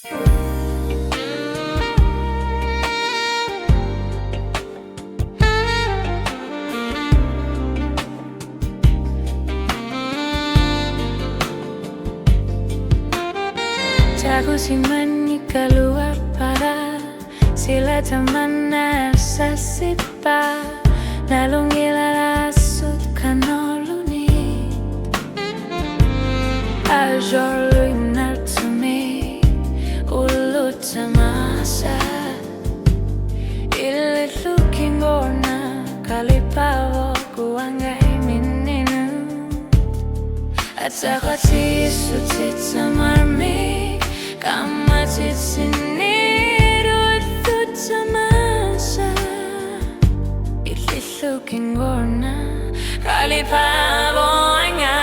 Tagusimpan keluar para sila taman na sa sipa lalong ilalasot ka noluni Ajorluy nartumi ulot sa masa Ililuking borna kalipawo kuangay mininu At saka tisutit sa marmi Kamatit sinirot sa masa Ililuking borna kalipawo nga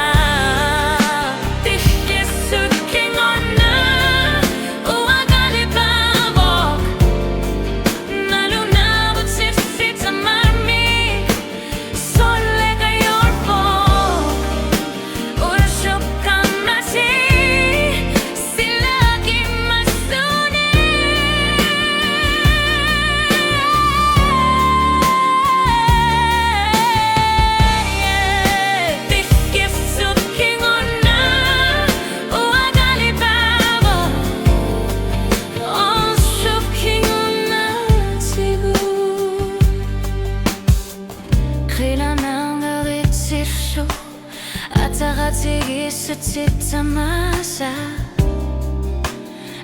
Tigisutit sa masa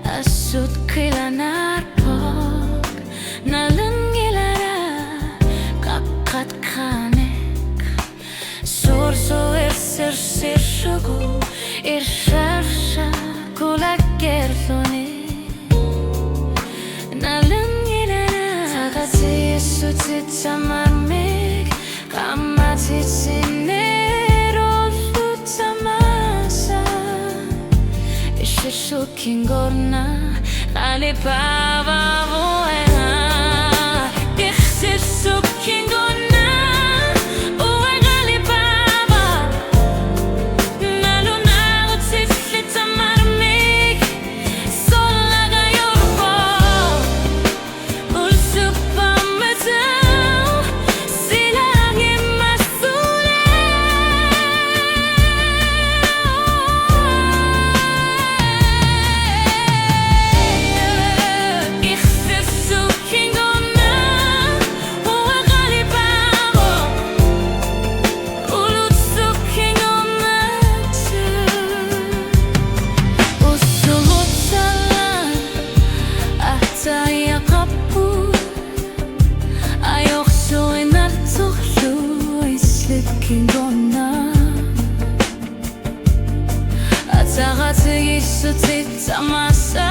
Asut kilanarpog Nalangilara Kakat kanek Sorso sir sugu Irsharsha kulak gerloni Nalangilara Tagatisutit sa marmig Kamatit sinir Suking gorna kalipawa buena Dixit suking gorna uwe kalipawa Nalunagot sislit sa marmig Sola kayor po Ulsup pamataw Silangin masulit At saka tigisutit sa masa